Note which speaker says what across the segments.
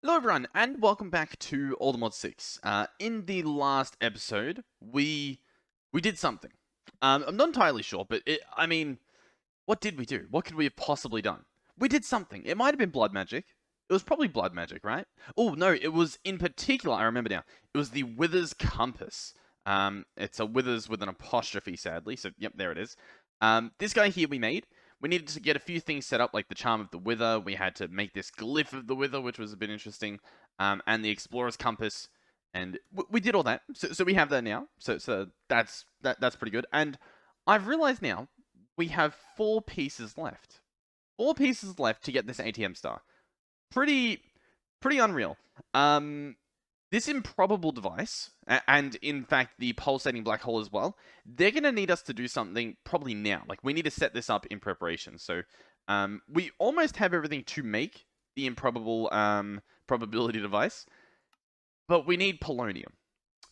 Speaker 1: Hello everyone, and welcome back to Allthemod 6. In the last episode, we did something. I'm not entirely sure, but what did we do? What could we have possibly done? We did something. It might have been blood magic. It was probably blood magic, right? Oh no, it was in particular, I remember now. It was the Wither's Compass. It's a Withers with an apostrophe, sadly, so yep, there it is. This guy here we made. We needed to get a few things set up, like the Charm of the Wither. We had to make this glyph of the Wither, which was a bit interesting, and the Explorer's Compass, and we did all that. So we have that now. So that's pretty good. And I've realized now we have 4 pieces left. 4 pieces left to get this ATM star. Pretty unreal. This improbable device, and in fact the pulsating black hole as well, they're going to need us to do something probably now. Like, we need to set this up in preparation. So we almost have everything to make the improbable probability device, but we need polonium.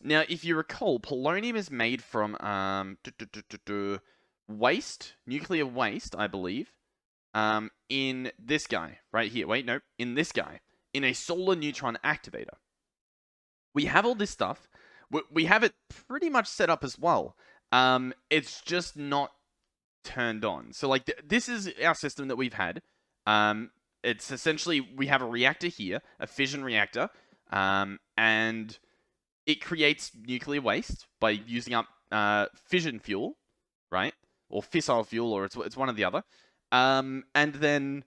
Speaker 1: Now, if you recall, polonium is made from waste, nuclear waste, I believe, in this guy right here. Wait, no, in this guy, in a solar neutron activator. We have all this stuff. We have it pretty much set up as well. It's just not turned on. So, like, this is our system that we've had. It's essentially, we have a reactor here, a fission reactor, and it creates nuclear waste by using up fission fuel, right? Or fissile fuel, or it's one or the other. And then,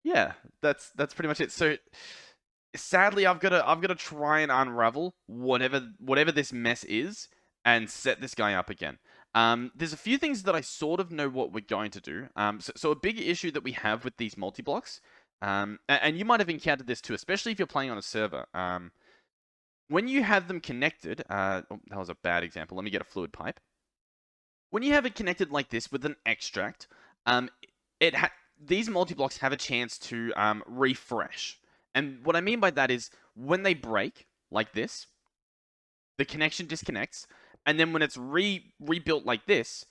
Speaker 1: yeah, that's pretty much it. So sadly, I've got to try and unravel whatever this mess is and set this guy up again. There's a few things that I sort of know what we're going to do. So a big issue that we have with these multi-blocks, and you might have encountered this too, especially if you're playing on a server. When you have them connected, oh, that was a bad example. Let me get a fluid pipe. When you have it connected like this with an extract, these multi-blocks have a chance to refresh. And what I mean by that is, when they break, like this, the connection disconnects, and then when it's rebuilt like this,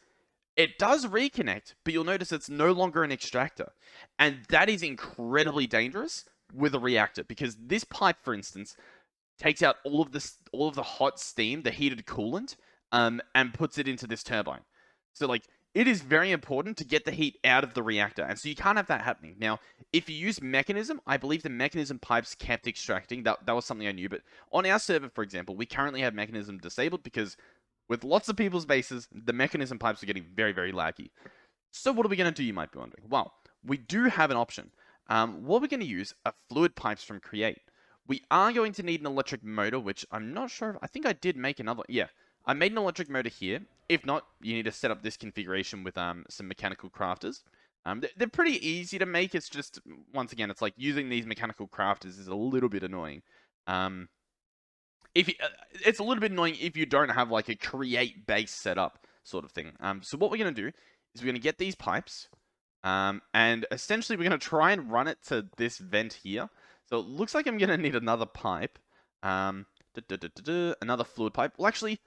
Speaker 1: it does reconnect, but you'll notice it's no longer an extractor. And that is incredibly dangerous with a reactor, because this pipe, for instance, takes out all of the hot steam, the heated coolant, and puts it into this turbine. So, like, it is very important to get the heat out of the reactor, and so you can't have that happening. Now, if you use mechanism, I believe the mechanism pipes kept extracting. That was something I knew, but on our server, for example, we currently have mechanism disabled because with lots of people's bases, the mechanism pipes are getting very, very laggy. So what are we going to do, you might be wondering? Well, we do have an option. What we're going to use are fluid pipes from Create. We are going to need an electric motor, which I'm not sure if, I think I did make another. Yeah, I made an electric motor here. If not, you need to set up this configuration with some mechanical crafters. They're pretty easy to make. It's just, once again, it's like using these mechanical crafters is a little bit annoying. It's a little bit annoying if you don't have like a create base setup sort of thing. So what we're going to do is we're going to get these pipes, and essentially we're going to try and run it to this vent here. So it looks like I'm going to need another pipe. Another fluid pipe. Well, actually,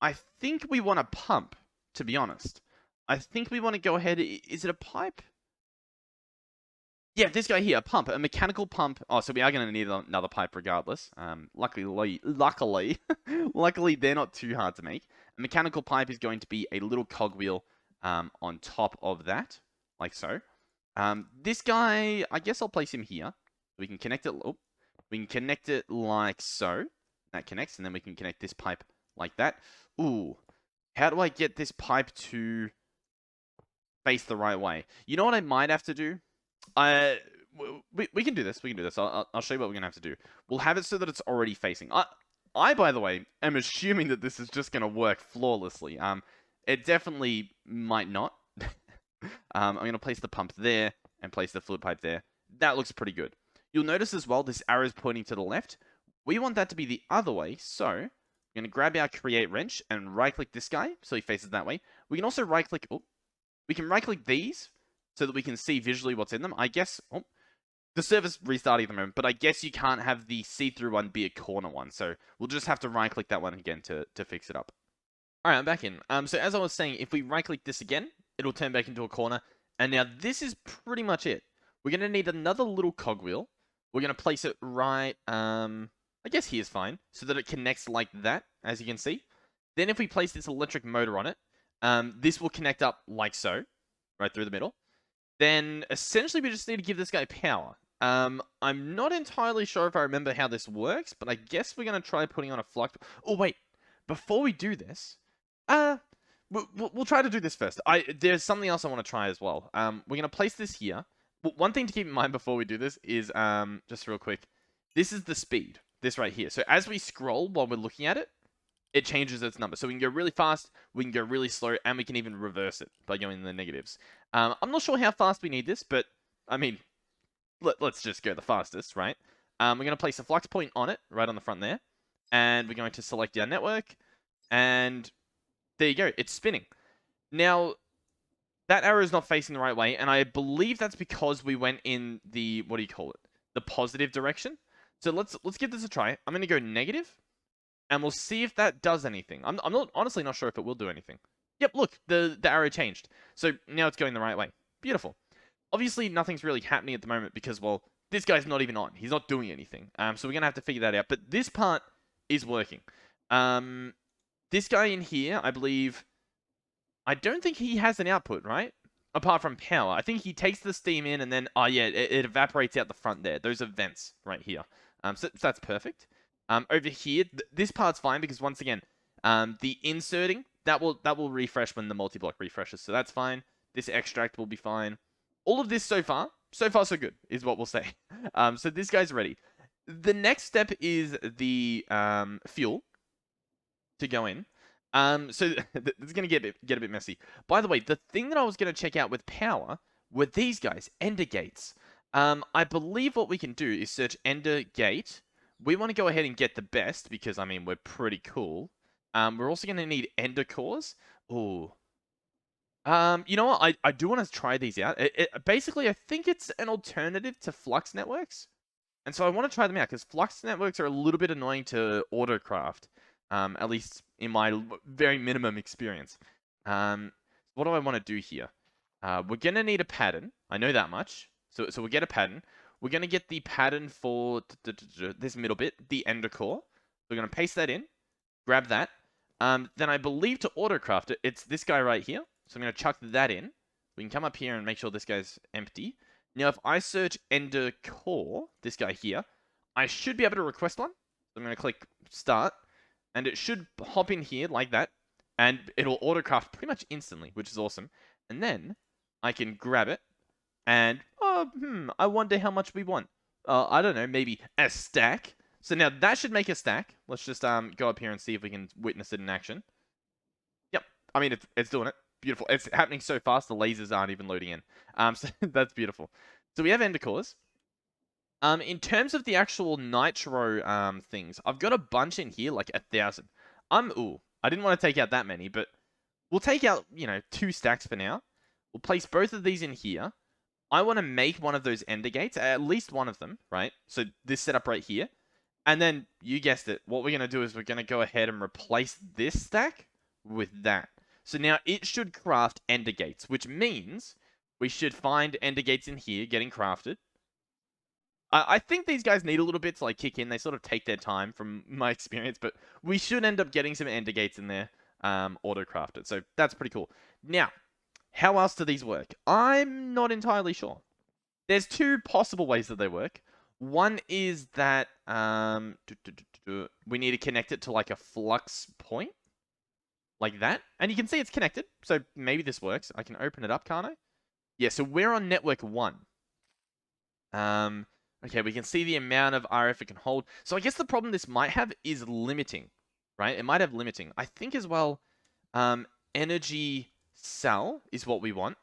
Speaker 1: I think we want a pump, to be honest. I think we want to go ahead. Is it a pipe? Yeah, this guy here, a pump, a mechanical pump. Oh, so we are going to need another pipe regardless. Luckily, luckily they're not too hard to make. A mechanical pipe is going to be a little cogwheel on top of that, like so. This guy, I guess I'll place him here. We can connect it. Oh, we can connect it like so. That connects, and then we can connect this pipe like that. Ooh, how do I get this pipe to face the right way? You know what I might have to do? We can do this. We can do this. I'll show you what we're gonna have to do. We'll have it so that it's already facing. I by the way am assuming that this is just gonna work flawlessly. It definitely might not. I'm gonna place the pump there and place the fluid pipe there. That looks pretty good. You'll notice as well this arrow is pointing to the left. We want that to be the other way, so we're gonna grab our create wrench and right-click this guy so he faces that way. We can also right-click. Oh, we can right-click these so that we can see visually what's in them. I guess, oh, the server's restarting at the moment, but I guess you can't have the see-through one be a corner one, so we'll just have to right-click that one again to fix it up. Alright, I'm back in. So as I was saying, if we right-click this again, it'll turn back into a corner, and now this is pretty much it. We're going to need another little cogwheel, We're going to place it right, I guess here's fine, so that it connects like that, as you can see. Then if we place this electric motor on it, this will connect up like so, right through the middle. Then essentially we just need to give this guy power. I'm not entirely sure if I remember how this works, but I guess we're going to try putting on a flux. Oh, wait. Before we do this, we'll try to do this first. There's something else I want to try as well. We're going to place this here. One thing to keep in mind before we do this is, just real quick, this is the speed, this right here. So as we scroll while we're looking at it, it changes its number. So we can go really fast, we can go really slow, and we can even reverse it by going in the negatives. I'm not sure how fast we need this, but, I mean, let's just go the fastest, right? We're going to place a flux point on it, right on the front there. And we're going to select our network. And there you go. It's spinning. Now, that arrow is not facing the right way. And I believe that's because we went in the, what do you call it? The positive direction. So let's give this a try. I'm going to go negative. And we'll see if that does anything. I'm honestly not sure if it will do anything. Yep, look, the arrow changed. So now it's going the right way. Beautiful. Obviously, nothing's really happening at the moment because, well, this guy's not even on. He's not doing anything. So we're going to have to figure that out. But this part is working. This guy in here, I believe, I don't think he has an output, right? Apart from power. I think he takes the steam in and then, oh yeah, it evaporates out the front there. Those are vents right here. So that's perfect. Over here, this part's fine because once again, the inserting, that will refresh when the multi-block refreshes. So that's fine. This extract will be fine. All of this so far so good, is what we'll say. So this guy's ready. The next step is the fuel to go in. So this is going to get a bit messy. By the way, the thing that I was going to check out with power were these guys, Ender Gates. I believe what we can do is search Ender Gate. We want to go ahead and get the best because, I mean, we're pretty cool. We're also going to need Ender Cores. Ooh. You know what? I do want to try these out. Basically, I think it's an alternative to Flux networks. And so I want to try them out because Flux networks are a little bit annoying to autocraft. At least in my very minimum experience. What do I want to do here? We're going to need a pattern. I know that much. So we'll get a pattern. We're going to get the pattern for this middle bit, the Ender Core. We're going to paste that in. Grab that. Then I believe to autocraft it, it's this guy right here. So I'm going to chuck that in. We can come up here and make sure this guy's empty. Now, if I search Ender Core, this guy here, I should be able to request one. So I'm going to click Start. And it should hop in here like that. And it'll autocraft pretty much instantly, which is awesome. And then I can grab it. And, I wonder how much we want. I don't know, maybe a stack. So now that should make a stack. Let's just go up here and see if we can witness it in action. Yep, I mean, it's doing it. Beautiful. It's happening so fast, the lasers aren't even loading in. So that's beautiful. So we have Ender Cores. In terms of the actual nitro things, I've got a bunch in here, like 1,000. I didn't want to take out that many, but we'll take out, 2 stacks for now. We'll place both of these in here. I want to make one of those Ender Gates, at least one of them, right? So this setup right here. And then, you guessed it, what we're going to do is we're going to go ahead and replace this stack with that. So now it should craft Ender Gates, which means we should find Ender Gates in here getting crafted. I think these guys need a little bit to like kick in. They sort of take their time from my experience, but we should end up getting some Ender Gates in there auto-crafted. So that's pretty cool. Now, how else do these work? I'm not entirely sure. There's 2 possible ways that they work. One is that we need to connect it to like a flux point. Like that. And you can see it's connected. So maybe this works. I can open it up, can't I? Yeah, so we're on network 1. Okay, we can see the amount of RF it can hold. So I guess the problem this might have is limiting, right? It might have limiting. I think as well, energy cell is what we want.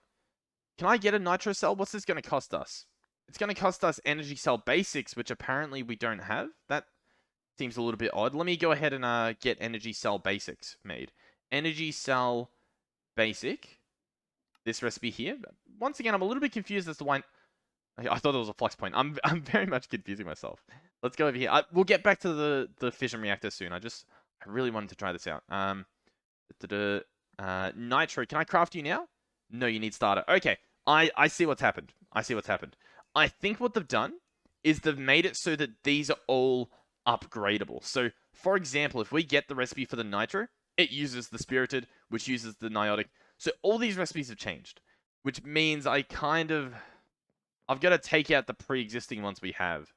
Speaker 1: Can I get a nitro cell? What's this going to cost us? It's going to cost us energy cell basics, which apparently we don't have. That seems a little bit odd. Let me go ahead and get energy cell basics made. Energy cell basic. This recipe here. Once again, I'm a little bit confused as to why... I thought it was a flux point. I'm very much confusing myself. Let's go over here. We'll get back to the fission reactor soon. I really wanted to try this out. Nitro. Can I craft you now? No, you need starter. Okay. I see what's happened. I think what they've done is they've made it so that these are all upgradable. So, for example, if we get the recipe for the nitro, it uses the spirited, which uses the niotic. So all these recipes have changed, which means I've got to take out the pre-existing ones we have.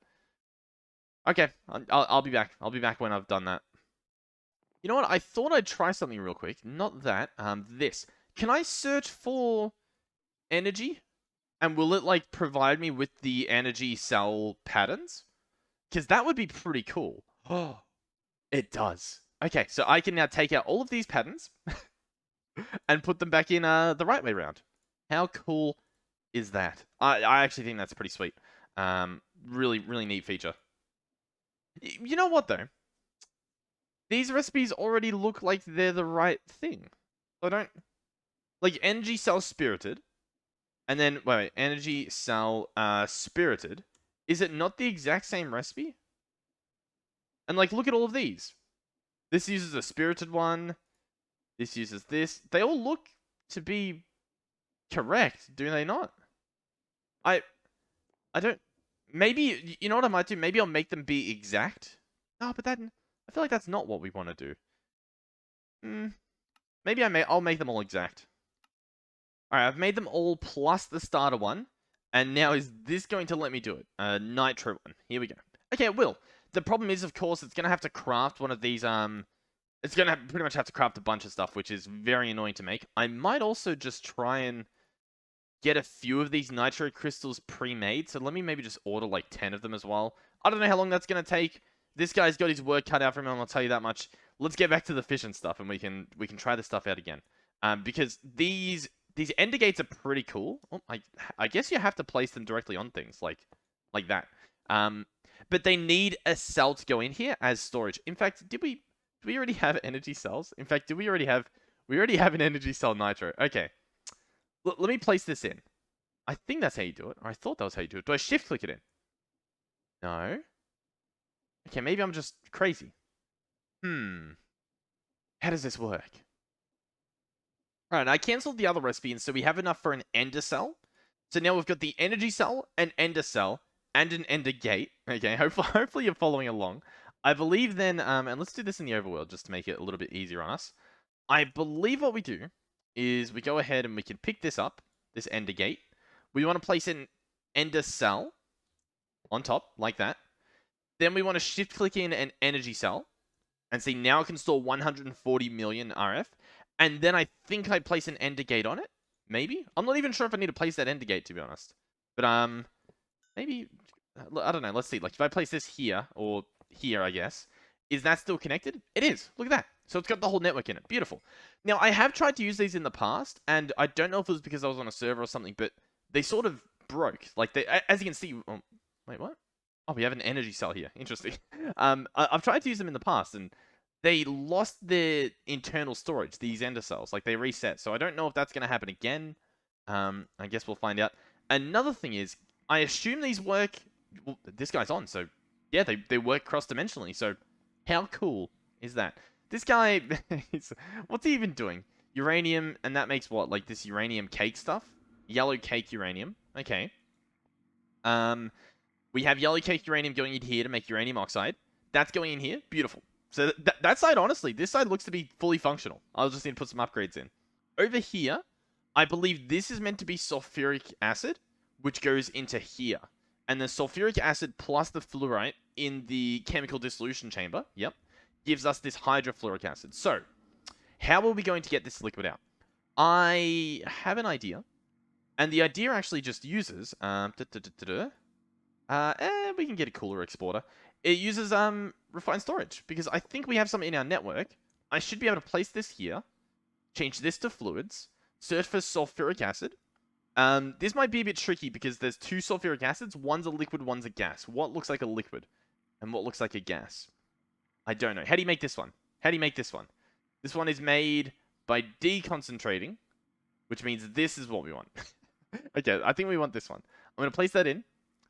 Speaker 1: Okay, I'll be back. I'll be back when I've done that. You know what? I thought I'd try something real quick. Not that. This. Can I search for energy? And will it, like, provide me with the energy cell patterns? Because that would be pretty cool. Oh, it does. Okay, so I can now take out all of these patterns and put them back in the right way around. How cool is that? I actually think that's pretty sweet. Really, really neat feature. You know what, though? These recipes already look like they're the right thing. I don't... Like, energy cell spirited. And then, wait, energy cell spirited. Is it not the exact same recipe? And, like, look at all of these. This uses a spirited one. This uses this. They all look to be correct, do they not? I don't... Maybe, you know what I might do? Maybe I'll make them be exact. No, but that... I feel like that's not what we want to do. Maybe I'll make them all exact. Alright, I've made them all plus the starter one. And now is this going to let me do it? Nitro one. Here we go. Okay, it will. The problem is, of course, it's going to have to craft one of these, It's going to pretty much have to craft a bunch of stuff, which is very annoying to make. I might also just try and get a few of these nitro crystals pre-made. So let me maybe just order like 10 of them as well. I don't know how long that's going to take. This guy's got his work cut out for him, I'll tell you that much. Let's get back to the fission stuff, and we can try this stuff out again. Because these ender gates are pretty cool. Oh, I guess you have to place them directly on things like that. But they need a cell to go in here as storage. In fact, do we already have energy cells? In fact, we already have an energy cell nitro. Okay. Let me place this in. I think that's how you do it. Or I thought that was how you do it. Do I shift click it in? No. Okay, maybe I'm just crazy. How does this work? Alright, I cancelled the other recipe, and so we have enough for an ender cell. So now we've got the energy cell, an ender cell, and an ender gate. Okay, hopefully you're following along. I believe then, and let's do this in the overworld just to make it a little bit easier on us. I believe what we do is we go ahead and we can pick this up, this ender gate. We want to place an ender cell on top, like that. Then we want to shift click in an energy cell. And see, now it can store 140 million RF. And then I think I place an ender gate on it. Maybe? I'm not even sure if I need to place that ender gate, to be honest. But, maybe... I don't know. Let's see. Like, if I place this here, or here, I guess, is that still connected? It is. Look at that. So it's got the whole network in it. Beautiful. Now, I have tried to use these in the past, and I don't know if it was because I was on a server or something, but they sort of broke. Like, as you can see... Oh, wait, what? Oh, we have an energy cell here. Interesting. I've tried to use them in the past, and they lost their internal storage, these ender cells. Like, they reset. So I don't know if that's going to happen again. I guess we'll find out. Another thing is, I assume these work... Well, this guy's on, so... Yeah, they work cross-dimensionally, so... How cool is that? This guy... What's he even doing? Uranium, and that makes what? Like, this uranium cake stuff? Yellow cake uranium. Okay. We have yellow cake uranium going in here to make uranium oxide. That's going in here. Beautiful. So that side, honestly, this side looks to be fully functional. I'll just need to put some upgrades in. Over here, I believe this is meant to be sulfuric acid, which goes into here. And the sulfuric acid plus the fluorite in the chemical dissolution chamber, yep, gives us this hydrofluoric acid. So, how are we going to get this liquid out? I have an idea. And the idea actually just uses... we can get a cooler exporter. It uses refined storage, because I think we have some in our network. I should be able to place this here, change this to fluids, search for sulfuric acid. This might be a bit tricky because there's two sulfuric acids. One's a liquid, one's a gas. What looks like a liquid and what looks like a gas? I don't know. How do you make this one? How do you make this one? This one is made by deconcentrating, which means this is what we want. Okay, I think we want this one. I'm going to place that in.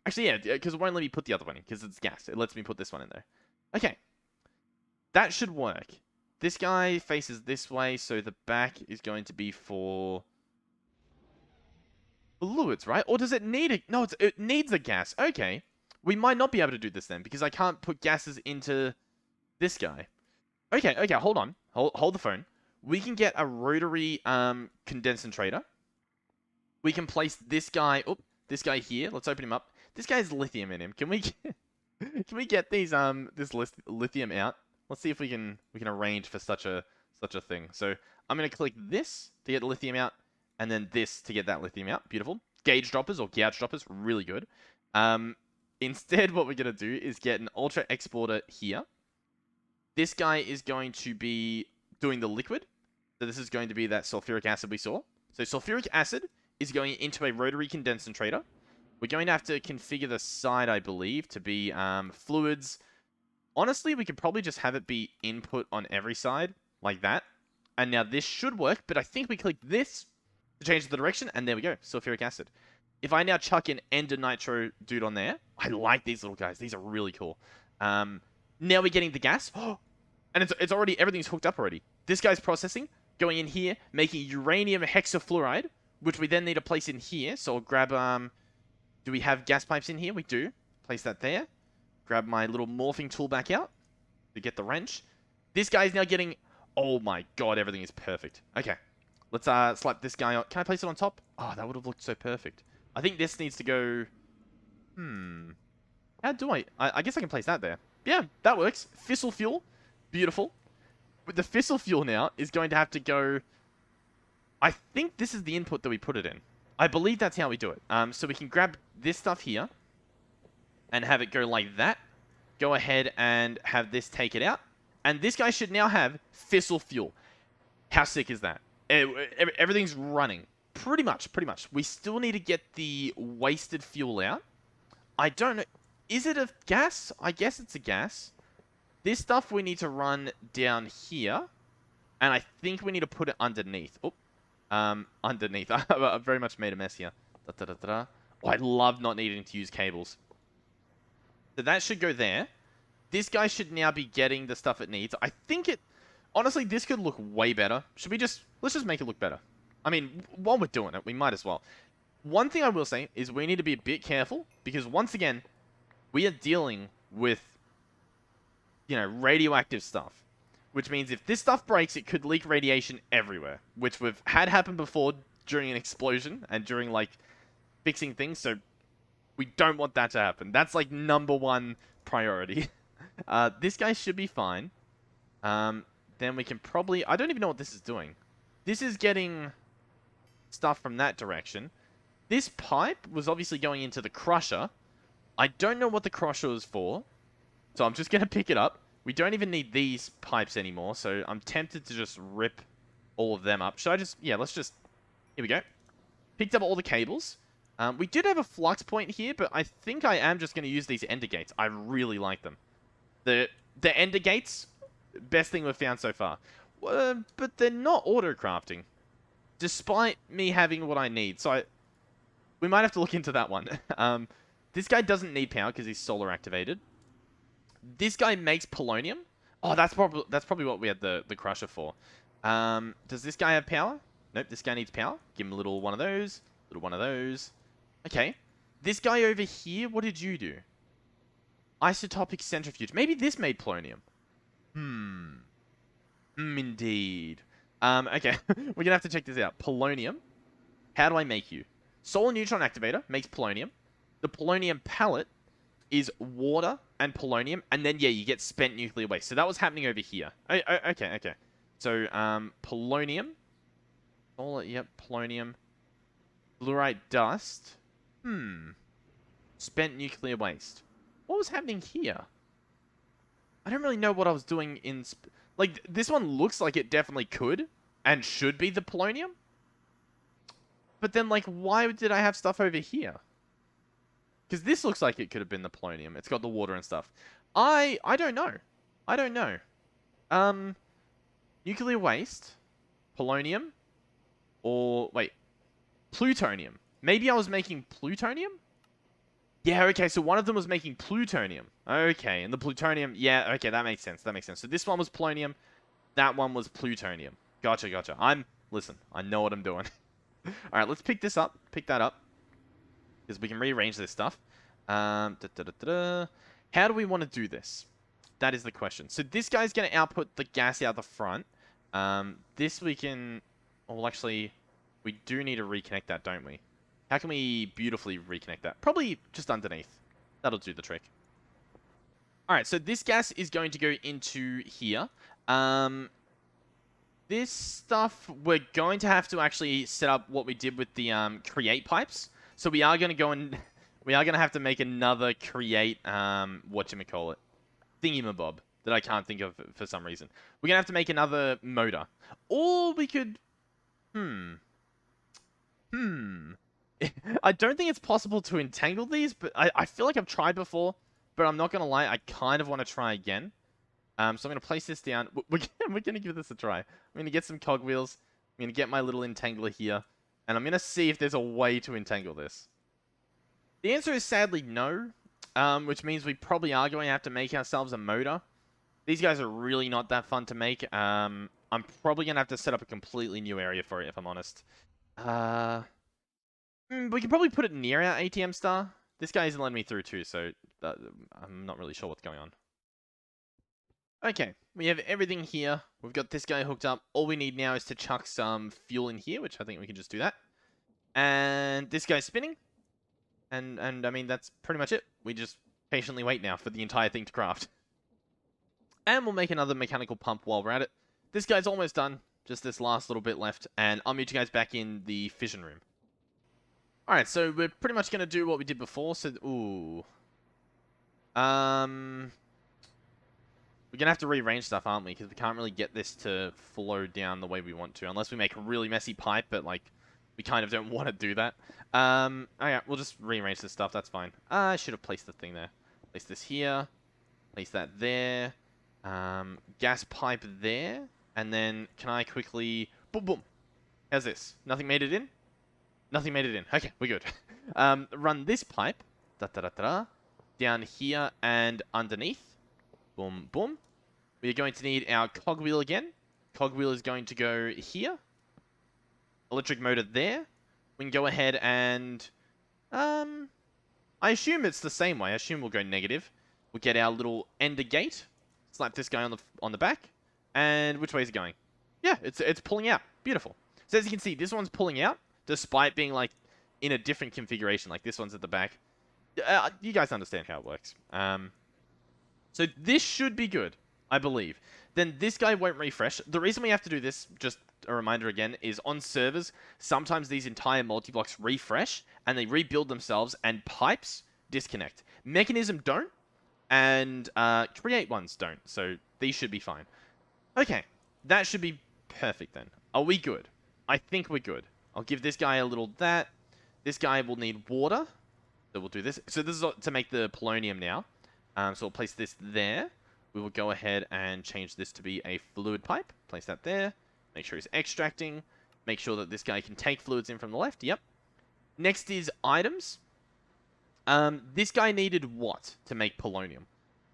Speaker 1: Actually, yeah, because it won't let me put the other one in, because it's gas. It lets me put this one in there. Okay. That should work. This guy faces this way, so the back is going to be for... fluids, right? Or does it need a... No, it needs a gas. Okay. We might not be able to do this then, because I can't put gases into this guy. Okay, hold on. Hold the phone. We can get a rotary condensator. We can place this guy, this guy here. Let's open him up. This guy has lithium in him. Can we can we get these this lithium out? Let's see if we can arrange for such a thing. So I'm gonna click this to get the lithium out, and then this to get that lithium out. Beautiful. Gauge droppers or gouge droppers, really good. Instead, what we're gonna do is get an ultra exporter here. This guy is going to be doing the liquid. So this is going to be that sulfuric acid we saw. So sulfuric acid is going into a rotary condensator. We're going to have to configure the side, I believe, to be fluids. Honestly, we could probably just have it be input on every side, like that. And now this should work, but I think we click this to change the direction, and there we go, sulfuric acid. If I now chuck an ender nitro dude on there, I like these little guys. These are really cool. Now we're getting the gas. And it's already, everything's hooked up already. This guy's processing, going in here, making uranium hexafluoride, which we then need to place in here. So I'll grab, do we have gas pipes in here? We do. Place that there. Grab my little morphing tool back out to get the wrench. This guy's now getting, oh my god, everything is perfect. Okay, let's slap this guy on. Can I place it on top? Oh, that would have looked so perfect. I think this needs to go, how do I guess I can place that there. Yeah, that works. Fissile fuel. Beautiful. But the fissile fuel now is going to have to go... I think this is the input that we put it in. I believe that's how we do it. So we can grab this stuff here and have it go like that. Go ahead and have this take it out. And this guy should now have fissile fuel. How sick is that? Everything's running. Pretty much. We still need to get the wasted fuel out. I don't know. Is it a gas? I guess it's a gas. This stuff we need to run down here. And I think we need to put it underneath. Underneath. I've very much made a mess here. Oh, I love not needing to use cables. So that should go there. This guy should now be getting the stuff it needs. I think it... Honestly, this could look way better. Should we just... Let's just make it look better. I mean, while we're doing it, we might as well. One thing I will say is we need to be a bit careful. Because once again, we are dealing with... radioactive stuff. Which means if this stuff breaks, it could leak radiation everywhere. Which we've had happen before during an explosion and during, fixing things. So we don't want that to happen. That's, #1 priority. This guy should be fine. Then we can probably... I don't even know what this is doing. This is getting stuff from that direction. This pipe was obviously going into the crusher. I don't know what the crusher is for. So I'm just going to pick it up. We don't even need these pipes anymore, so I'm tempted to just rip all of them up. Should I just... Yeah, let's just... Here we go. Picked up all the cables. We did have a flux point here, but I think I am just going to use these ender gates. I really like them. The ender gates, best thing we've found so far. But they're not auto-crafting, despite me having what I need. So we might have to look into that one. This guy doesn't need power because he's solar activated. This guy makes polonium. Oh, that's probably what we had the crusher for. Does this guy have power? Nope, this guy needs power. Give him a little one of those. Little one of those. Okay. This guy over here, what did you do? Isotopic centrifuge. Maybe this made polonium. Indeed. Okay. We're gonna have to check this out. Polonium. How do I make you? Solar neutron activator makes polonium. The polonium pellet is water and polonium, and then, yeah, you get spent nuclear waste. So that was happening over here. Okay. So, polonium. Yep, polonium. Fluorite dust. Spent nuclear waste. What was happening here? I don't really know what I was doing in... this one looks like it definitely could and should be the polonium. But then, why did I have stuff over here? Because this looks like it could have been the polonium. It's got the water and stuff. I don't know. I don't know. Nuclear waste. Polonium. Or, wait. Plutonium. Maybe I was making plutonium? Yeah, okay, so one of them was making plutonium. Okay, and the plutonium... Yeah, okay, that makes sense. That makes sense. So this one was polonium. That one was plutonium. Gotcha. Listen, I know what I'm doing. Alright, let's pick this up. Pick that up. Because we can rearrange this stuff. How do we want to do this? That is the question. So this guy's going to output the gas out the front. This we can... Well, actually, we do need to reconnect that, don't we? How can we beautifully reconnect that? Probably just underneath. That'll do the trick. Alright, so this gas is going to go into here. This stuff, we're going to have to actually set up what we did with the create pipes. So we are going to go and... We are going to have to make another create, whatchamacallit, thingamabob that I can't think of for some reason. We're going to have to make another motor. Or we could... I don't think it's possible to entangle these, but I feel like I've tried before. But I'm not going to lie, I kind of want to try again. So I'm going to place this down. We're going to give this a try. I'm going to get some cogwheels. I'm going to get my little entangler here. And I'm going to see if there's a way to entangle this. The answer is sadly no. Which means we probably are going to have to make ourselves a motor. These guys are really not that fun to make. I'm probably going to have to set up a completely new area for it, if I'm honest. We can probably put it near our ATM star. This guy isn't letting me through too, so I'm not really sure what's going on. Okay, we have everything here. We've got this guy hooked up. All we need now is to chuck some fuel in here, which I think we can just do that. And this guy's spinning. And I mean, that's pretty much it. We just patiently wait now for the entire thing to craft. And we'll make another mechanical pump while we're at it. This guy's almost done. Just this last little bit left. And I'll meet you guys back in the fission room. Alright, so we're pretty much going to do what we did before. So, ooh. We're going to have to rearrange stuff, aren't we? Because we can't really get this to flow down the way we want to. Unless we make a really messy pipe, but, like, we kind of don't want to do that. Okay, we'll just rearrange this stuff. That's fine. I should have placed the thing there. Place this here. Place that there. Gas pipe there. And then, can I quickly... Boom, boom. How's this? Nothing made it in? Nothing made it in. Okay, we're good. Run this pipe. Down here and underneath. Boom, boom. We're going to need our cogwheel again. Cogwheel is going to go here. Electric motor there. We can go ahead and... I assume it's the same way. I assume we'll go negative. We'll get our little ender gate. Slap this guy on the back. And which way is it going? Yeah, it's pulling out. Beautiful. So as you can see, this one's pulling out. Despite being, like, in a different configuration. Like, this one's at the back. You guys understand how it works. So this should be good, I believe. Then this guy won't refresh. The reason we have to do this, just a reminder again, is on servers, sometimes these entire multi-blocks refresh, and they rebuild themselves, and pipes disconnect. Mechanism don't, and create ones don't. So these should be fine. Okay, that should be perfect then. Are we good? I think we're good. I'll give this guy a little that. This guy will need water. So we'll do this. So this is to make the polonium now. So we'll place this there. We will go ahead and change this to be a fluid pipe. Place that there. Make sure he's extracting. Make sure that this guy can take fluids in from the left. Yep. Next is items. This guy needed what to make polonium?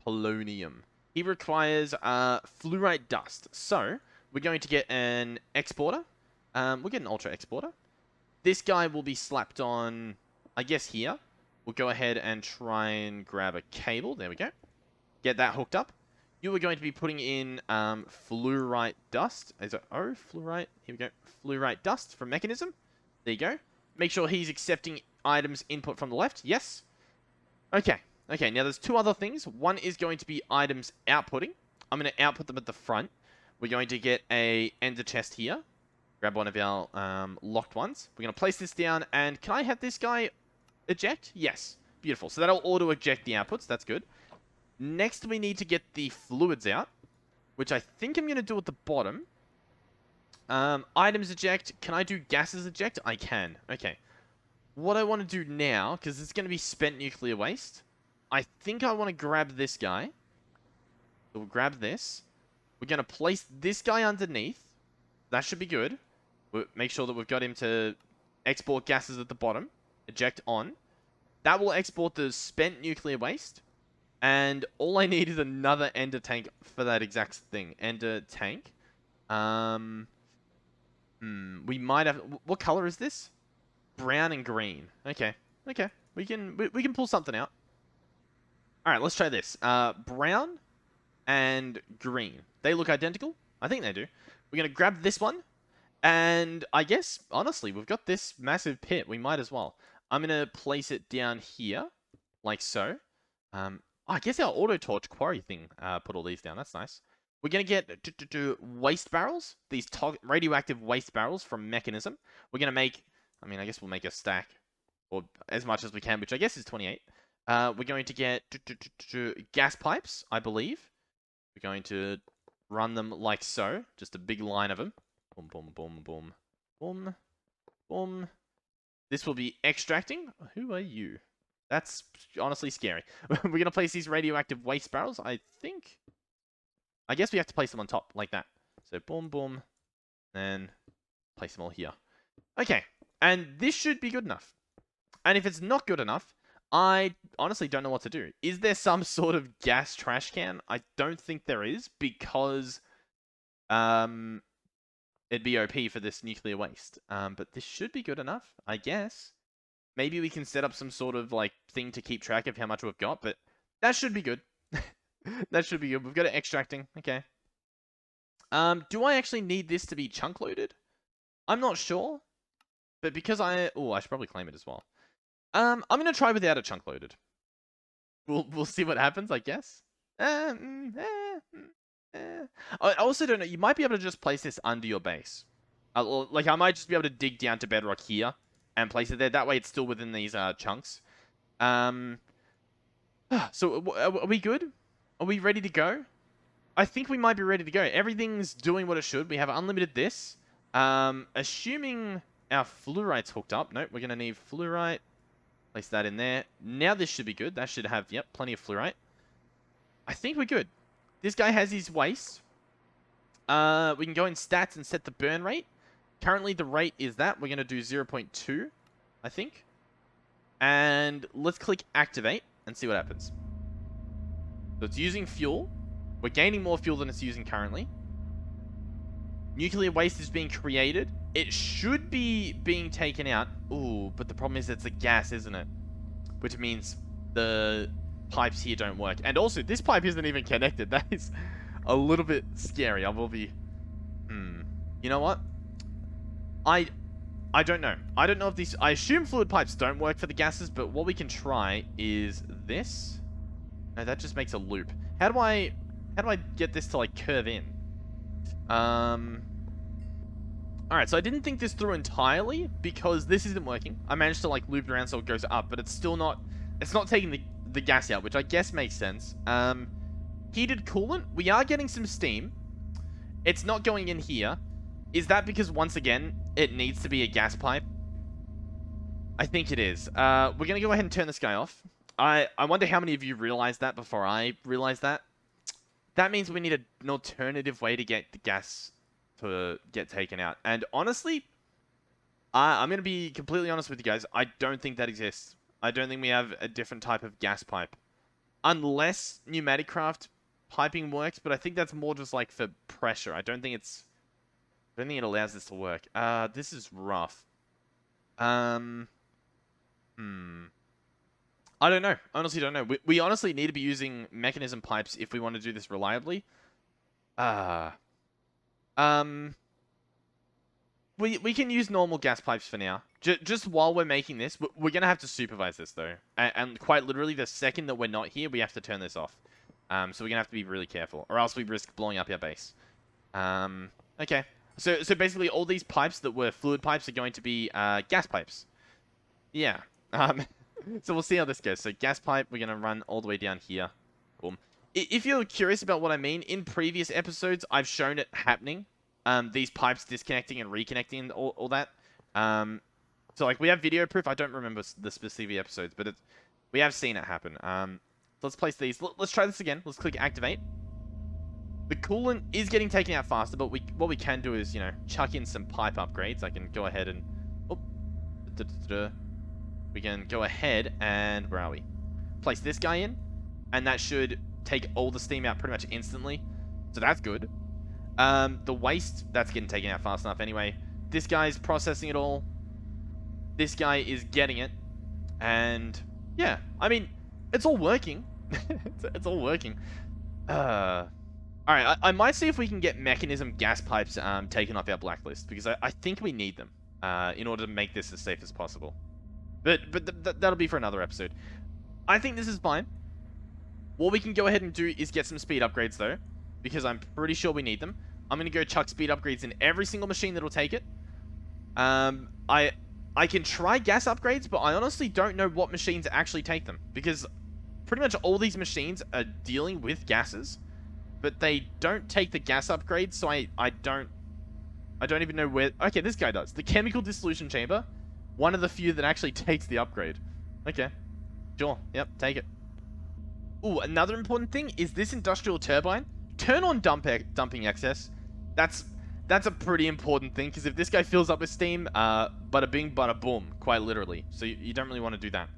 Speaker 1: Polonium. He requires fluorite dust. So we're going to get an exporter. We'll get an ultra exporter. This guy will be slapped on, I guess, here. We'll go ahead and try and grab a cable. There we go. Get that hooked up. You are going to be putting in fluorite dust. Is it fluorite? Here we go. Fluorite dust from mechanism. There you go. Make sure he's accepting items input from the left. Yes. Okay. Okay, now there's two other things. One is going to be items outputting. I'm going to output them at the front. We're going to get a ender chest here. Grab one of our locked ones. We're going to place this down, and can I have this guy eject? Yes. Beautiful. So that'll auto-eject the outputs. That's good. Next, we need to get the fluids out, which I think I'm going to do at the bottom. Items eject. Can I do gases eject? I can. Okay. What I want to do now, because it's going to be spent nuclear waste, I think I want to grab this guy. So we'll grab this. We're going to place this guy underneath. That should be good. We'll make sure that we've got him to export gases at the bottom. Eject on. That will export the spent nuclear waste. And all I need is another ender tank for that exact thing. Ender tank. We might have... What color is this? Brown and green. Okay. Okay. We can pull something out. All right, let's try this. Brown and green. They look identical. I think they do. We're going to grab this one. And I guess, honestly, we've got this massive pit. We might as well. I'm going to place it down here, like so. I guess our auto torch quarry thing put all these down. That's nice. We're going to get waste barrels. These radioactive waste barrels from Mechanism. We're going to make, I guess we'll make a stack. Or as much as we can, which I guess is 28. We're going to get gas pipes, I believe. We're going to run them like so. Just a big line of them. Boom, boom, boom, boom, boom, boom. This will be extracting. Who are you? That's honestly scary. We're going to place these radioactive waste barrels, I think. I guess we have to place them on top, like that. So, boom, boom. And place them all here. Okay. And this should be good enough. And if it's not good enough, I honestly don't know what to do. Is there some sort of gas trash can? I don't think there is, because it'd be OP for this nuclear waste. But this should be good enough, I guess. Maybe we can set up some sort of like thing to keep track of how much we've got, but that should be good. That should be good. We've got it extracting. Okay. Do I actually need this to be chunk loaded? I'm not sure. But because I should probably claim it as well. I'm gonna try without a chunk loaded. We'll see what happens, I guess. I also don't know. You might be able to just place this under your base. Like I might just be able to dig down to bedrock here and place it there. That way, it's still within these chunks. So are we good? Are we ready to go? I think we might be ready to go. Everything's doing what it should. We have unlimited this. Assuming our fluorite's hooked up. Nope, we're gonna need fluorite. Place that in there. Now this should be good. That should have, yep, plenty of fluorite. I think we're good. This guy has his waste. We can go in stats and set the burn rate. Currently the rate is that. We're going to do 0.2, I think. And let's click activate and see what happens. So it's using fuel. We're gaining more fuel than it's using currently. Nuclear waste is being created. It should be being taken out. Ooh, but the problem is it's a gas, isn't it? Which means the pipes here don't work. And also, this pipe isn't even connected. That is a little bit scary. I will be... You know what? I don't know. I don't know if these... I assume fluid pipes don't work for the gases, but what we can try is this. No, that just makes a loop. How do I get this to, like, curve in? Alright, so I didn't think this through entirely, because this isn't working. I managed to, like, loop it around so it goes up, but it's still not... It's not taking the gas out, which I guess makes sense. Heated coolant. We are getting some steam. It's not going in here. Is that because, once again, it needs to be a gas pipe? I think it is. We're going to go ahead and turn this guy off. I wonder how many of you realized that before I realized that. That means we need an alternative way to get the gas to get taken out. And honestly, I'm going to be completely honest with you guys. I don't think that exists. I don't think we have a different type of gas pipe. Unless pneumatic craft piping works, but I think that's more just like for pressure. I don't think it allows this to work. This is rough. I don't know. Honestly, don't know. We honestly need to be using mechanism pipes if we want to do this reliably. We can use normal gas pipes for now. Just while we're making this, we're going to have to supervise this, though. And quite literally, the second that we're not here, we have to turn this off. So we're going to have to be really careful, or else we risk blowing up our base. Okay. So basically, all these pipes that were fluid pipes are going to be gas pipes. Yeah. So we'll see how this goes. So gas pipe, we're going to run all the way down here. Boom. If you're curious about what I mean, in previous episodes, I've shown it happening. These pipes disconnecting and reconnecting and all that. So like we have video proof. I don't remember the specific episodes, but we have seen it happen. Let's place these. Let's try this again. Let's click activate. The coolant is getting taken out faster, but what we can do is, you know, chuck in some pipe upgrades. I can go ahead and... We can go ahead and... Where are we? Place this guy in, and that should take all the steam out pretty much instantly. So that's good. The waste, that's getting taken out fast enough anyway. This guy's processing it all. This guy is getting it. And, yeah, I mean, it's all working. It's all working. Alright, I might see if we can get mechanism gas pipes taken off our blacklist, because I think we need them in order to make this as safe as possible. But that'll be for another episode. I think this is fine. What we can go ahead and do is get some speed upgrades, though, because I'm pretty sure we need them. I'm going to go chuck speed upgrades in every single machine that'll take it. I can try gas upgrades, but I honestly don't know what machines actually take them, because pretty much all these machines are dealing with gases, but they don't take the gas upgrades, so I don't even know where... Okay, this guy does. The chemical dissolution chamber, one of the few that actually takes the upgrade. Okay. Sure. Yep, take it. Ooh, another important thing is this industrial turbine. Turn on dumping excess. That's a pretty important thing, because if this guy fills up with steam, bada bing, bada boom, quite literally. So you don't really want to do that.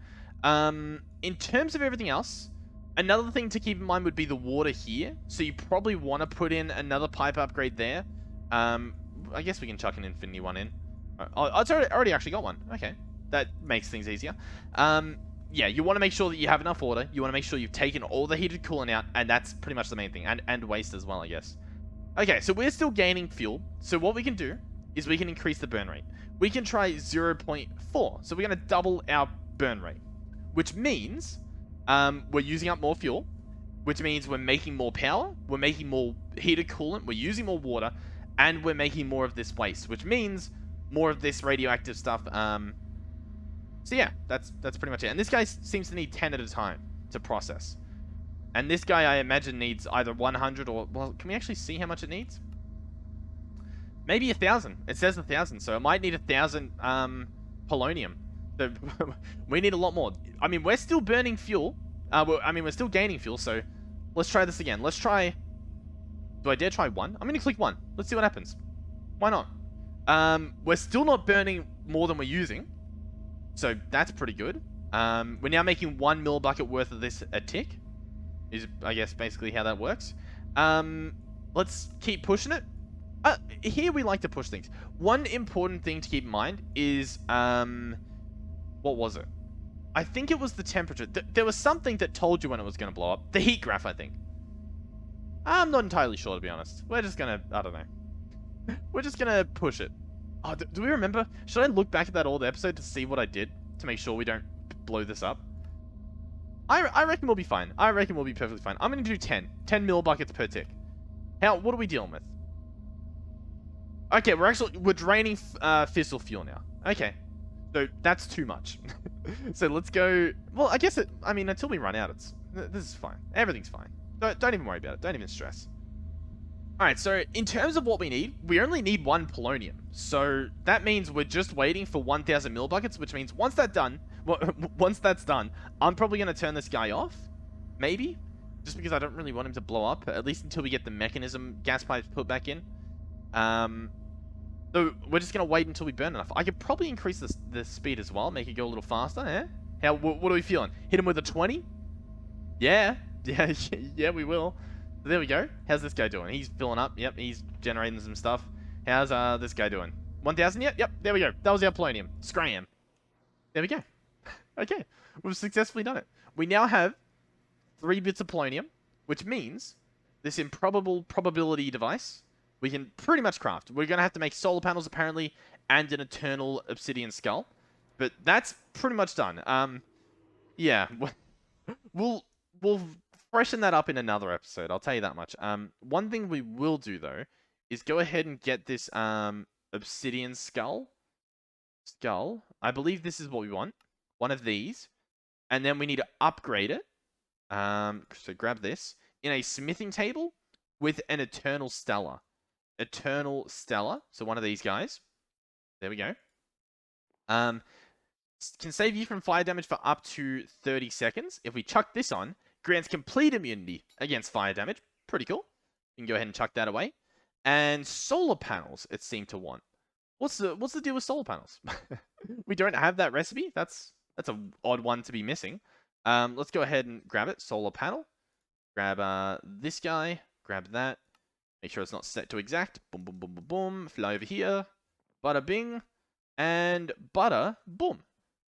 Speaker 1: In terms of everything else, another thing to keep in mind would be the water here. So you probably want to put in another pipe upgrade there. I guess we can chuck an infinity one in. Oh, it's already actually got one. Okay, that makes things easier. Yeah, you want to make sure that you have enough water. You want to make sure you've taken all the heated coolant out, and that's pretty much the main thing. And waste as well, I guess. Okay, so we're still gaining fuel. So what we can do is we can increase the burn rate. We can try 0.4. So we're going to double our burn rate, which means we're using up more fuel, which means we're making more power, we're making more heated coolant, we're using more water, and we're making more of this waste, which means more of this radioactive stuff. So yeah, that's pretty much it. And this guy seems to need 10 at a time to process. And this guy, I imagine, needs either 100 or... Well, can we actually see how much it needs? Maybe 1,000. It says 1,000, so it might need 1,000 polonium. So we need a lot more. I mean, we're still burning fuel. We're still gaining fuel, so let's try this again. Let's try... Do I dare try 1? I'm going to click 1. Let's see what happens. Why not? We're still not burning more than we're using. So that's pretty good. We're now making 1 mil bucket worth of this a tick. Is, I guess, basically how that works. Let's keep pushing it. Here we like to push things. One important thing to keep in mind is... what was it? I think it was the temperature. There was something that told you when it was going to blow up. The heat graph, I think. I'm not entirely sure, to be honest. We're just going to... I don't know. We're just going to push it. Oh, do we remember? Should I look back at that old episode to see what I did to make sure we don't blow this up? I reckon we'll be fine. I reckon we'll be perfectly fine. I'm going to do 10. 10 mil buckets per tick. What are we dealing with? Okay, we're draining fissile fuel now. Okay. So that's too much. So let's go... Well, I guess until we run out, this is fine. Everything's fine. Don't even worry about it. Don't even stress. Alright, so in terms of what we need, we only need 1 polonium. So that means we're just waiting for 1,000 mil buckets, which means once that's done, I'm probably going to turn this guy off. Maybe. Just because I don't really want him to blow up, at least until we get the mechanism gas pipes put back in. So we're just going to wait until we burn enough. I could probably increase the speed as well, make it go a little faster, eh? What are we feeling? Hit him with a 20? Yeah. Yeah, we will. So there we go. How's this guy doing? He's filling up. Yep, he's generating some stuff. How's this guy doing? 1,000 yet? Yep, there we go. That was our polonium. Scram. There we go. Okay, we've successfully done it. We now have 3 bits of polonium, which means this improbable probability device we can pretty much craft. We're going to have to make solar panels, apparently, and an eternal obsidian skull. But that's pretty much done. Yeah, we'll freshen that up in another episode, I'll tell you that much. One thing we will do, though, is go ahead and get this obsidian skull. I believe this is what we want. One of these. And then we need to upgrade it. So grab this. In a smithing table with an eternal stellar. Eternal stellar. So one of these guys. There we go. Can save you from fire damage for up to 30 seconds. If we chuck this on, grants complete immunity against fire damage. Pretty cool. You can go ahead and chuck that away. And solar panels, it seemed to want. What's the deal with solar panels? We don't have that recipe. That's an odd one to be missing. Let's go ahead and grab it. Solar panel. Grab this guy. Grab that. Make sure it's not set to exact. Boom, boom, boom, boom, boom. Fly over here. Bada bing. And bada boom.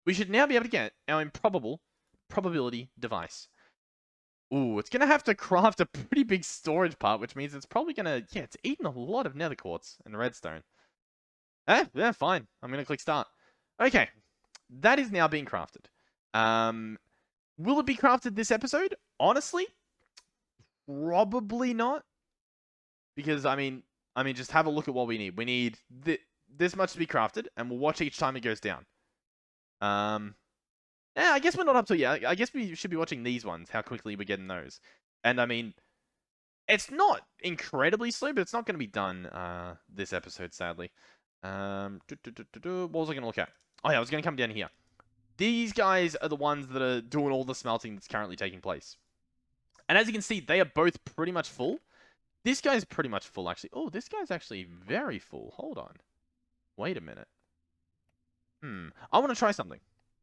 Speaker 1: We should now be able to get our improbable probability device. Ooh, it's going to have to craft a pretty big storage part, which means it's probably going to... Yeah, it's eating a lot of nether quartz and redstone. Yeah, fine. I'm going to click start. Okay. That is now being crafted. Will it be crafted this episode? Honestly, probably not. Because, I mean, just have a look at what we need. We need this much to be crafted, and we'll watch each time it goes down. Yeah, I guess we're not up to it yet. I guess we should be watching these ones, how quickly we're getting those. And, I mean, it's not incredibly slow, but it's not going to be done this episode, sadly. What was I going to look at? Oh, yeah, I was going to come down here. These guys are the ones that are doing all the smelting that's currently taking place. And as you can see, they are both pretty much full. This guy's pretty much full, actually. Oh, this guy's actually very full. Hold on. Wait a minute. I want to try something.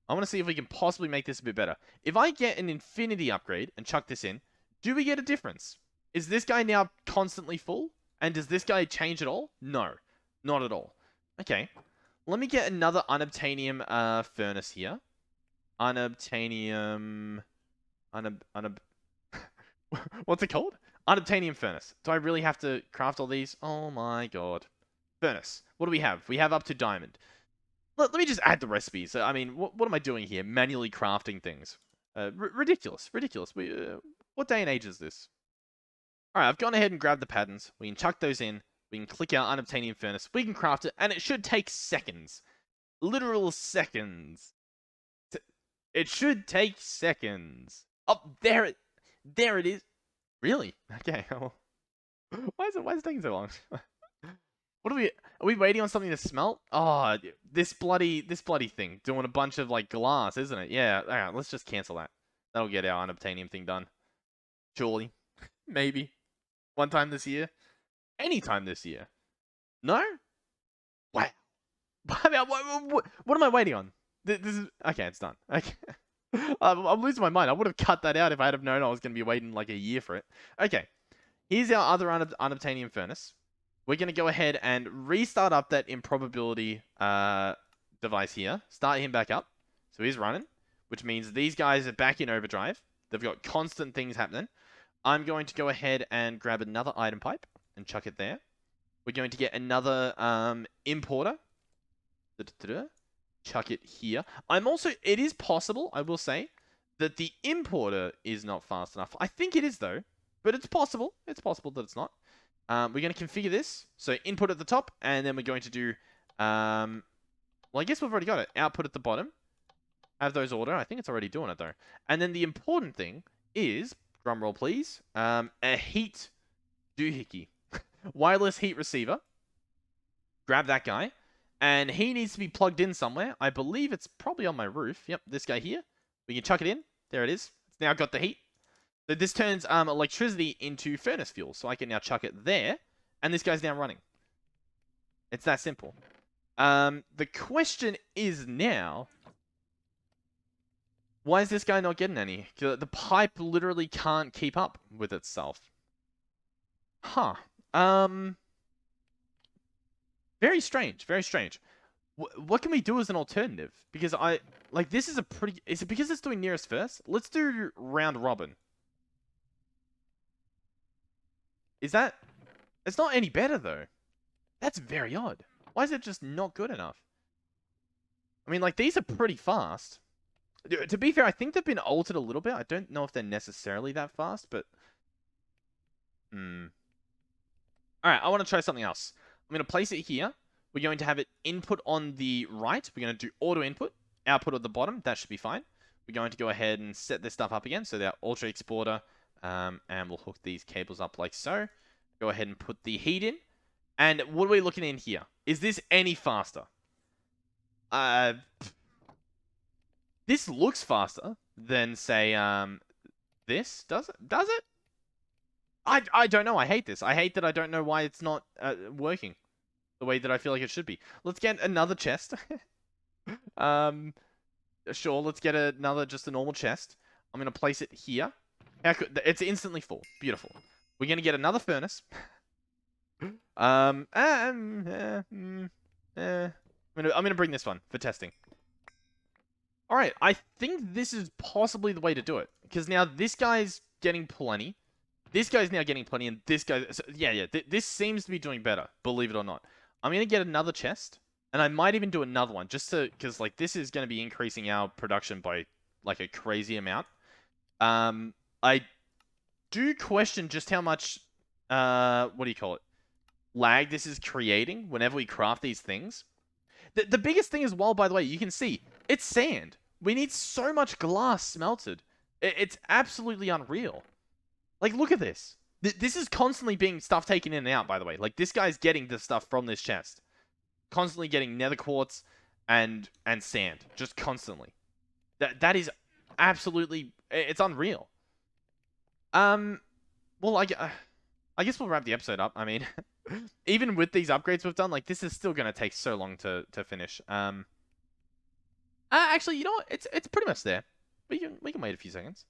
Speaker 1: I want to see if we can possibly make this a bit better. If I get an infinity upgrade and chuck this in, do we get a difference? Is this guy now constantly full? And does this guy change at all? No. Not at all. Okay. Let me get another unobtainium furnace here. Unobtainium... What's it called? Unobtainium furnace. Do I really have to craft all these? Oh my god. Furnace. What do we have? We have up to diamond. Let me just add the recipes. I mean, what am I doing here? Manually crafting things. Ridiculous. Ridiculous. What day and age is this? Alright, I've gone ahead and grabbed the patterns. We can chuck those in. We can click our unobtainium furnace. We can craft it, and it should take seconds. Literal seconds. It should take seconds. Oh, there it is. Really? Okay. Why is it taking so long? What are we waiting on something to smelt? Oh, this bloody thing doing a bunch of like glass, isn't it? Yeah. All right, let's just cancel that. That'll get our unobtainium thing done. Surely. Maybe. One time this year. Anytime this year. No? Wow. What am I waiting on? This is okay. It's done. Okay. I'm losing my mind. I would have cut that out if I had have known I was going to be waiting like a year for it. Okay. Here's our other unobtainium furnace. We're going to go ahead and restart up that improbability device here. Start him back up. So he's running, which means these guys are back in overdrive. They've got constant things happening. I'm going to go ahead and grab another item pipe and chuck it there. We're going to get another importer. Chuck it here. It is possible, I will say, that the importer is not fast enough. I think it is, though. But it's possible. It's possible that it's not. We're going to configure this. So input at the top, and then we're going to do... well, I guess we've already got it. Output at the bottom. Have those order. I think it's already doing it, though. And then the important thing is, drumroll please, a heat doohickey. Wireless heat receiver. Grab that guy. And he needs to be plugged in somewhere. I believe it's probably on my roof. Yep, this guy here. We can chuck it in. There it is. It's now got the heat. So this turns electricity into furnace fuel. So I can now chuck it there. And this guy's now running. It's that simple. The question is now... Why is this guy not getting any? The pipe literally can't keep up with itself. Huh. Very strange. Very strange. What can we do as an alternative? Because this is a pretty... Is it because it's doing nearest first? Let's do round robin. Is that... It's not any better, though. That's very odd. Why is it just not good enough? I mean, like, these are pretty fast. To be fair, I think they've been altered a little bit. I don't know if they're necessarily that fast, but... Alright, I want to try something else. I'm going to place it here. We're going to have it input on the right. We're going to do auto input. Output at the bottom. That should be fine. We're going to go ahead and set this stuff up again. So that ultra exporter. And we'll hook these cables up like so. Go ahead and put the heat in. And what are we looking in here? Is this any faster? This looks faster than, say, this. Does it? Does it? I don't know. I hate this. I hate that I don't know why it's not working the way that I feel like it should be. Let's get another chest. Sure, let's get just a normal chest. I'm going to place it here. It's instantly full. Beautiful. We're going to get another furnace. I'm going to bring this one for testing. Alright, I think this is possibly the way to do it. Because now this guy's getting plenty. This guy's now getting plenty, and this guy... So, yeah. This seems to be doing better, believe it or not. I'm going to get another chest, and I might even do another one, just to... Because, like, this is going to be increasing our production by, like, a crazy amount. I do question just how much... what do you call it? Lag this is creating whenever we craft these things. The biggest thing as well, by the way, you can see, it's sand. We need so much glass smelted. It's absolutely unreal. Like, look at this. This is constantly being stuff taken in and out, by the way. Like, this guy's getting the stuff from this chest. Constantly getting nether quartz and sand. Just constantly. That is absolutely... It's unreal. Well, I guess we'll wrap the episode up. I mean, even with these upgrades we've done, like, this is still going to take so long to finish. Actually, you know what? It's pretty much there. We can wait a few seconds.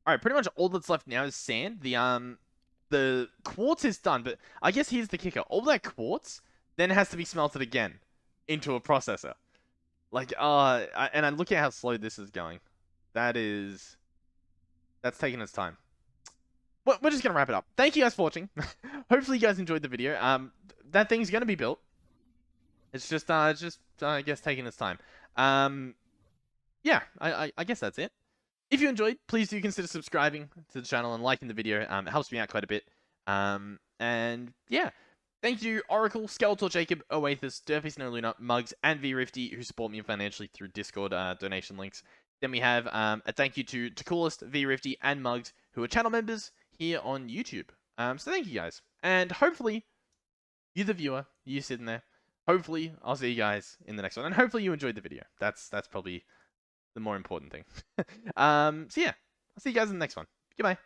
Speaker 1: All right, pretty much all that's left now is sand. The quartz is done, but I guess here's the kicker. All that quartz then has to be smelted again into a processor. Like, and I look at how slow this is going. That's taking its time. Well, we're just gonna wrap it up. Thank you guys for watching. Hopefully you guys enjoyed the video. That thing's gonna be built. It's just I guess taking its time. Yeah, I guess that's it. If you enjoyed, please do consider subscribing to the channel and liking the video. It helps me out quite a bit. And yeah, thank you Oracle, Skeletor, Jacob, Oathus, Derpy, Snow Luna, Mugs, and vrifty who support me financially through Discord donation links. Then we have a thank you to Coolest, vrifty, and Mugs who are channel members here on YouTube. So thank you guys, and hopefully you the viewer, you sitting there. Hopefully I'll see you guys in the next one, and hopefully you enjoyed the video. That's probably the more important thing. So yeah, I'll see you guys in the next one. Goodbye.